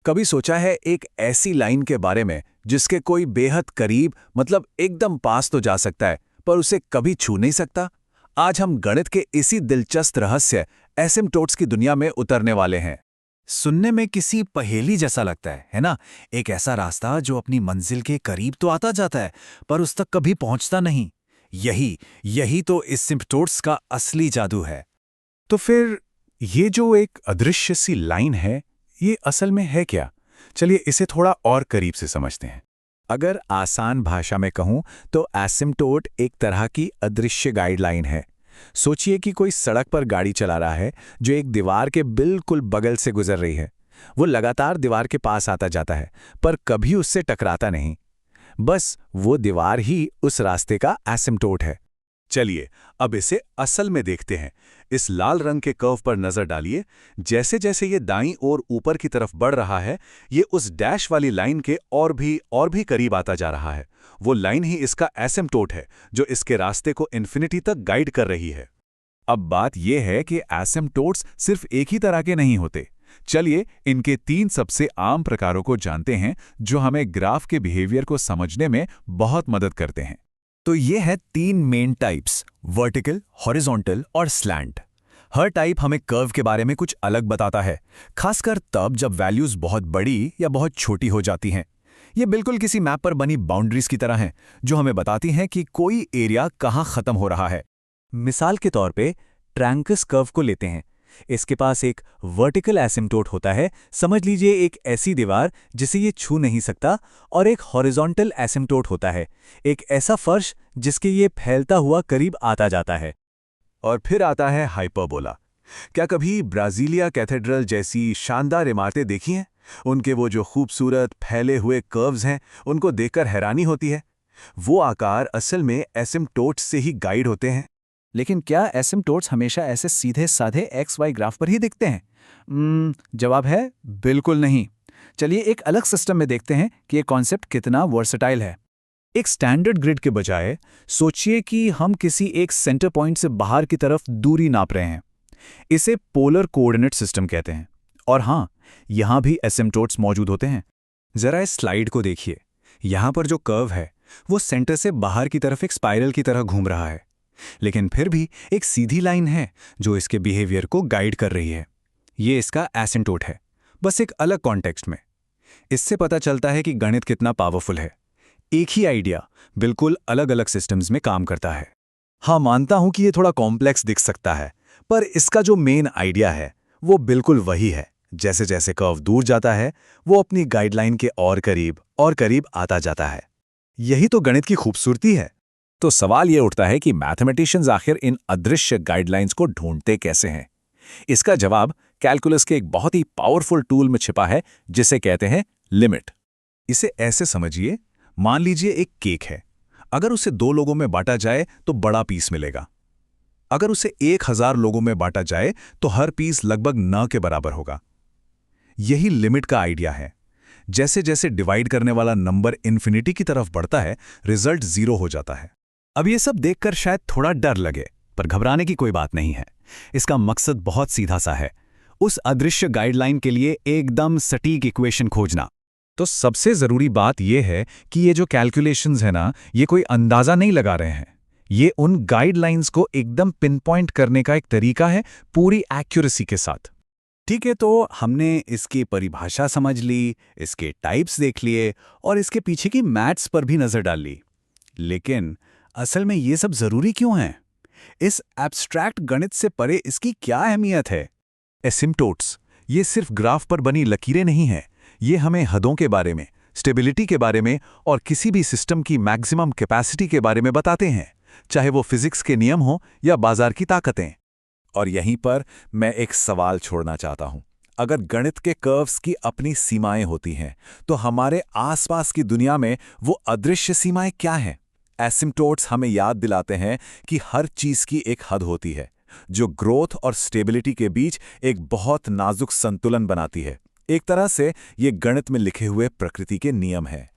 कभी सोचा है एक ऐसी लाइन के बारे में जिसके कोई बेहद करीब मतलब एकदम पास तो जा सकता है पर उसे कभी छू नहीं सकता। आज हम गणित के इसी दिलचस्प रहस्य एसिम्प्टोट्स की दुनिया में उतरने वाले हैं। सुनने में किसी पहेली जैसा लगता है ना? एक ऐसा रास्ता जो अपनी मंजिल के करीब तो आता जाता है पर उस तक कभी पहुंचता नहीं। यही यही तो एसिम्प्टोट्स का असली जादू है। तो फिर ये जो एक अदृश्य सी लाइन है, ये असल में है क्या? चलिए इसे थोड़ा और करीब से समझते हैं। अगर आसान भाषा में कहूं तो एसिम्प्टोट एक तरह की अदृश्य गाइडलाइन है। सोचिए कि कोई सड़क पर गाड़ी चला रहा है जो एक दीवार के बिल्कुल बगल से गुजर रही है। वो लगातार दीवार के पास आता जाता है पर कभी उससे टकराता नहीं। बस वो दीवार ही उस रास्ते का एसिम्प्टोट है। चलिए अब इसे असल में देखते हैं। इस लाल रंग के कर्व पर नजर डालिए। जैसे जैसे ये दाईं ओर ऊपर की तरफ बढ़ रहा है, ये उस डैश वाली लाइन के और भी करीब आता जा रहा है। वो लाइन ही इसका एसिम्प्टोट है जो इसके रास्ते को इन्फिनिटी तक गाइड कर रही है। अब बात यह है कि एसिम्प्टोट्स सिर्फ एक ही तरह के नहीं होते। चलिए इनके 3 सबसे आम प्रकारों को जानते हैं जो हमें ग्राफ के बिहेवियर को समझने में बहुत मदद करते हैं। तो ये है 3 मेन टाइप्स, वर्टिकल, हॉरिजॉन्टल और स्लैंट। हर टाइप हमें कर्व के बारे में कुछ अलग बताता है, खासकर तब जब वैल्यूज बहुत बड़ी या बहुत छोटी हो जाती हैं। ये बिल्कुल किसी मैप पर बनी बाउंड्रीज की तरह हैं, जो हमें बताती हैं कि कोई एरिया कहाँ खत्म हो रहा है। मिसाल के तौर पे ट्रैंकस कर्व को लेते हैं। इसके पास एक वर्टिकल एसिम्प्टोट होता है, समझ लीजिए एक ऐसी दीवार जिसे ये छू नहीं सकता, और एक हॉरिजॉन्टल एसिम्प्टोट होता है, एक ऐसा फर्श जिसके ये फैलता हुआ करीब आता जाता है। और फिर आता है हाइपरबोला। क्या कभी ब्राजीलिया कैथेड्रल जैसी शानदार इमारतें देखी हैं? उनके वो जो खूबसूरत फैले हुए कर्व्स हैं, उनको देखकर हैरानी होती है। वो आकार असल में एसिम्प्टोट्स से ही गाइड होते हैं। लेकिन क्या एसिम्प्टोट्स हमेशा ऐसे सीधे साधे एक्स वाई ग्राफ पर ही दिखते हैं? जवाब है बिल्कुल नहीं। चलिए एक अलग सिस्टम में देखते हैं कि ये कॉन्सेप्ट कितना वर्सेटाइल है। एक स्टैंडर्ड ग्रिड के बजाय सोचिए कि हम किसी एक सेंटर पॉइंट से बाहर की तरफ दूरी नाप रहे हैं। इसे पोलर कोऑर्डिनेट सिस्टम कहते हैं। और हां, यहां भी एसिम्प्टोट्स मौजूद होते हैं। जरा इस स्लाइड को देखिए। यहां पर जो कर्व है वो सेंटर से बाहर की तरफ एक स्पाइरल की तरह घूम रहा है, लेकिन फिर भी एक सीधी लाइन है जो इसके बिहेवियर को गाइड कर रही है। ये इसका एसिम्प्टोट है, बस एक अलग कॉन्टेक्स्ट में। इससे पता चलता है कि गणित कितना पावरफुल है। एक ही आइडिया बिल्कुल अलग अलग सिस्टम्स में काम करता है। हाँ, मानता हूं कि ये थोड़ा कॉम्प्लेक्स दिख सकता है, पर इसका जो मेन आइडिया है वो बिल्कुल वही है। जैसे जैसे कर्व दूर जाता है, वो अपनी गाइडलाइन के और करीब आता जाता है। यही तो गणित की खूबसूरती है। तो सवाल ये उठता है कि मैथमेटिशियंस आखिर इन अदृश्य गाइडलाइंस को ढूंढते कैसे हैं? इसका जवाब कैलकुलस के एक बहुत ही पावरफुल टूल में छिपा है जिसे कहते हैं लिमिट। इसे ऐसे समझिए, मान लीजिए एक केक है। अगर उसे 2 लोगों में बांटा जाए तो बड़ा पीस मिलेगा। अगर उसे 1000 लोगों में बांटा जाए तो हर पीस लगभग न के बराबर होगा। यही लिमिट का आइडिया है। जैसे जैसे डिवाइड करने वाला नंबर इन्फिनिटी की तरफ बढ़ता है, रिजल्ट 0 हो जाता है। अब ये सब देखकर शायद थोड़ा डर लगे, पर घबराने की कोई बात नहीं है। इसका मकसद बहुत सीधा सा है, उस अदृश्य गाइडलाइन के लिए एकदम सटीक इक्वेशन खोजना। तो सबसे जरूरी बात यह है कि ये जो कैलकुलेशंस है ना, ये कोई अंदाजा नहीं लगा रहे हैं। ये उन गाइडलाइंस को एकदम पिनपॉइंट करने का एक तरीका है, पूरी एक्यूरेसी के साथ। ठीक है, तो हमने इसकी परिभाषा समझ ली, इसके टाइप्स देख लिए और इसके पीछे की मैथ्स पर भी नजर डाल ली। लेकिन असल में ये सब जरूरी क्यों है? इस एब्स्ट्रैक्ट गणित से परे इसकी क्या अहमियत है? एसिम्प्टोट्स ये सिर्फ ग्राफ पर बनी लकीरें नहीं हैं। ये हमें हदों के बारे में, स्टेबिलिटी के बारे में और किसी भी सिस्टम की मैक्सिमम कैपेसिटी के बारे में बताते हैं, चाहे वो फिजिक्स के नियम हो या बाजार की ताकतें। और यहीं पर मैं एक सवाल छोड़ना चाहता हूं। अगर गणित के कर्व्स की अपनी सीमाएं होती हैं, तो हमारे आसपास की दुनिया में वो अदृश्य सीमाएं क्या हैं? एसिम्प्टोट्स हमें याद दिलाते हैं कि हर चीज की एक हद होती है, जो ग्रोथ और स्टेबिलिटी के बीच एक बहुत नाजुक संतुलन बनाती है। एक तरह से ये गणित में लिखे हुए प्रकृति के नियम हैं।